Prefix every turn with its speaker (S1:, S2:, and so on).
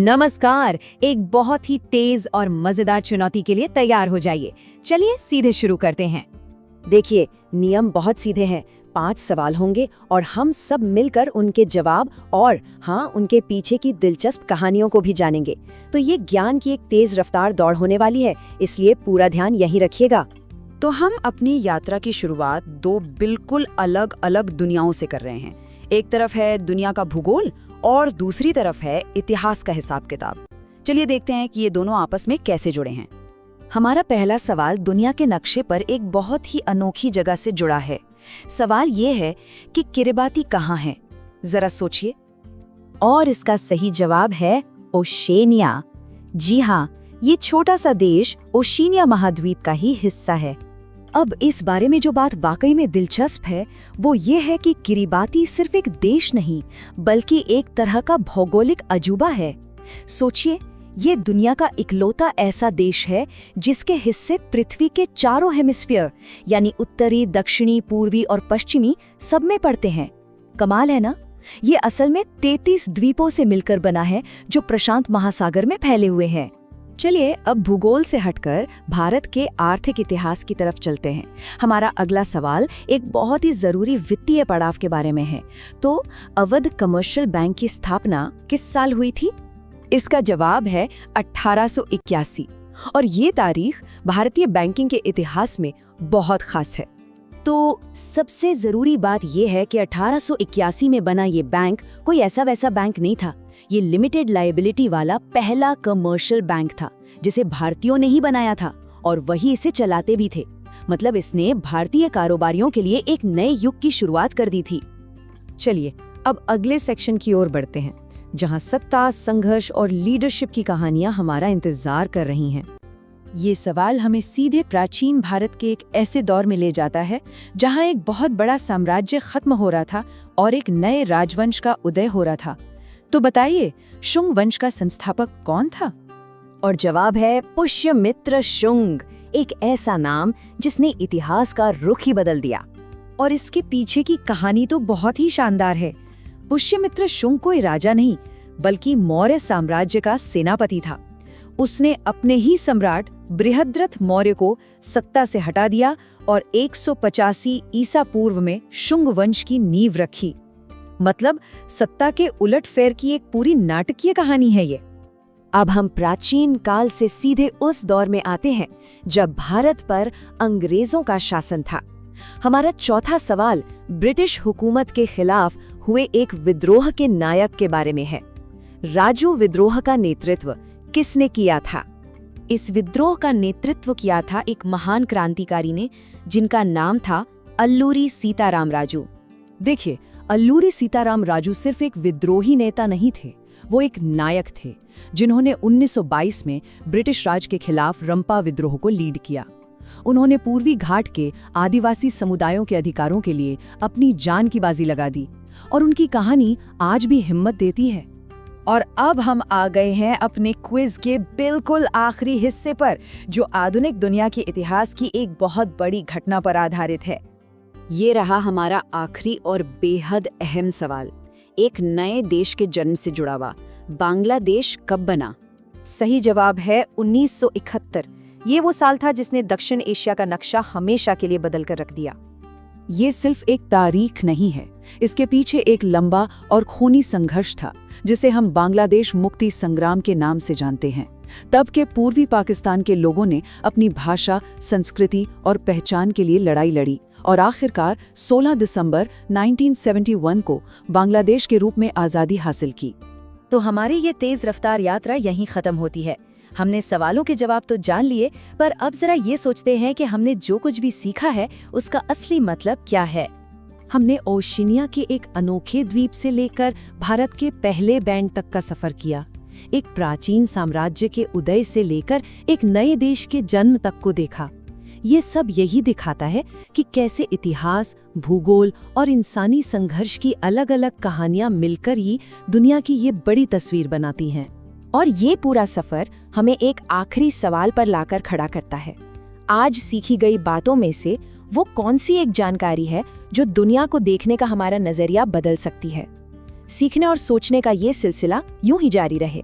S1: नमस्कार। एक बहुत ही तेज और मजेदार चुनौती के लिए तैयार हो जाइए। चलिए सीधे शुरू करते हैं।
S2: देखिए, नियम बहुत सीधे हैं। 5 सवाल होंगे और हम सब मिलकर उनके जवाब और उनके पीछे की दिलचस्प कहानियों को भी जानेंगे। तो ये ज्ञान की एक तेज रफ्तार दौड़ होने वाली है, इसलिए पूरा ध्यान यहीं रखिएगा।
S3: तो हम अपनी यात्रा की शुरुआत 2 बिल्कुल अलग अलग दुनियाओं से कर रहे हैं। एक तरफ है दुनिया का भूगोल और दूसरी तरफ है इतिहास का हिसाब किताब। चलिए देखते हैं कि ये दोनों आपस में कैसे जुड़े हैं। हमारा पहला सवाल दुनिया के नक्शे पर एक बहुत ही अनोखी जगह से जुड़ा है। सवाल ये है कि किरिबाती कहाँ है? जरा सोचिए।
S2: और इसका सही जवाब है ओशेनिया। जी हाँ, ये छोटा सा देश ओशिनिया महाद्वीप का ही हिस्सा है। अब इस बारे में जो बात वाकई में दिलचस्प है वो ये है कि किरिबाती सिर्फ एक देश नहीं बल्कि एक तरह का भौगोलिक अजूबा है। सोचिए, ये दुनिया का इकलौता ऐसा देश है जिसके हिस्से पृथ्वी के चारों हेमिस्फीयर यानी उत्तरी, दक्षिणी, पूर्वी और पश्चिमी सब में पड़ते हैं। कमाल है ना? ये असल में 33 द्वीपों से मिलकर बना है जो प्रशांत महासागर में फैले हुए हैं। चलिए अब भूगोल से हटकर भारत के आर्थिक इतिहास की तरफ चलते हैं। हमारा अगला सवाल एक बहुत ही जरूरी वित्तीय पड़ाव के बारे में है। तो अवध कमर्शियल बैंक की स्थापना किस साल हुई थी?
S1: इसका जवाब है 1881 और ये तारीख भारतीय बैंकिंग के इतिहास में बहुत खास है।
S2: तो सबसे जरूरी बात यह है कि 1881 में बना ये बैंक कोई ऐसा वैसा बैंक नहीं था। ये लिमिटेड लायबिलिटी वाला पहला कमर्शियल बैंक था जिसे भारतीयों ने ही बनाया था और वही इसे चलाते भी थे। मतलब इसने भारतीय कारोबारियों के लिए एक नए युग की शुरुआत कर दी थी।
S1: चलिए अब अगले सेक्शन की ओर बढ़ते हैं जहां सत्ता, संघर्ष और लीडरशिप की कहानियां हमारा इंतजार कर रही हैं। ये सवाल हमें सीधे प्राचीन भारत के एक ऐसे दौर में ले जाता है जहां एक बहुत बड़ा साम्राज्य खत्म हो रहा था और एक नए राजवंश का उदय हो रहा था। तो बताइए, शुंग वंश का संस्थापक कौन था?
S2: और जवाब है पुष्यमित्र शुंग, एक ऐसा नाम जिसने इतिहास का रुख ही बदल दिया।
S1: और इसके पीछे की कहानी तो बहुत ही शानदार है। पुष्यमित्र शुंग कोई राजा नहीं बल्कि मौर्य साम्राज्य का सेनापति था। उसने अपने ही सम्राट बृहद्रथ मौर्य को सत्ता से हटा दिया और 185 ईसा पूर्व में शुंग वंश की नींव रखी। मतलब सत्ता के उलटफेर की एक पूरी नाटकीय कहानी है ये।
S2: अब हम प्राचीन काल से सीधे उस दौर में आते हैं जब भारत पर अंग्रेजों का शासन था। हमारा चौथा सवाल ब्रिटिश हुकूमत के खिलाफ हुए एक विद्रोह के नायक के बारे में है। राजू विद्रोह का नेतृत्व किसने किया था?
S1: इस विद्रोह का नेतृत्व किया था एक महान क्रांतिकारी ने जिनका नाम था अल्लूरी सीताराम राजू। देखिए, अल्लूरी सीताराम राजू सिर्फ एक विद्रोही नेता नहीं थे, वो एक नायक थे जिन्होंने 1922 में ब्रिटिश राज के खिलाफ रंपा विद्रोह को लीड किया। उन्होंने पूर्वी घाट के आदिवासी समुदायों के अधिकारों के लिए अपनी जान की बाजी लगा दी और उनकी कहानी आज भी हिम्मत देती है। और अब हम आ गए हैं अपने क्विज के बिल्कुल आखिरी हिस्से पर, जो आधुनिक दुनिया के इतिहास की एक बहुत बड़ी घटना पर आधारित है।
S3: ये रहा हमारा आखिरी और बेहद अहम सवाल, एक नए देश के जन्म से जुड़ा हुआ। बांग्लादेश कब बना?
S1: सही जवाब है 1971। ये वो साल था जिसने दक्षिण एशिया का नक्शा हमेशा के लिए बदल कर रख दिया। ये सिर्फ एक तारीख नहीं है, इसके पीछे एक लंबा और खूनी संघर्ष था जिसे हम बांग्लादेश मुक्ति संग्राम के नाम से जानते हैं। तब के पूर्वी पाकिस्तान के लोगों ने अपनी भाषा, संस्कृति और पहचान के लिए लड़ाई लड़ी और आखिरकार 16 दिसंबर 1971 को बांग्लादेश के रूप में आज़ादी हासिल की।
S2: तो हमारी ये तेज रफ्तार यात्रा यहीं खत्म होती है। हमने सवालों के जवाब तो जान लिए, पर अब जरा ये सोचते हैं कि हमने जो कुछ भी सीखा है उसका असली मतलब क्या है।
S1: हमने ओशिनिया के एक अनोखे द्वीप से लेकर भारत के पहले बैंड तक का सफर किया। एक प्राचीन साम्राज्य के उदय से लेकर एक नए देश के जन्म तक को देखा। ये सब यही दिखाता है कि कैसे इतिहास, भूगोल और इंसानी संघर्ष की अलग अलग कहानियां मिलकर ही दुनिया की ये बड़ी तस्वीर बनाती हैं।
S2: और ये पूरा सफर हमें एक आखिरी सवाल पर लाकर खड़ा करता है। आज सीखी गई बातों में से वो कौन सी एक जानकारी है जो दुनिया को देखने का हमारा नजरिया बदल सकती है? सीखने और सोचने का ये सिलसिला यूं ही जारी रहे।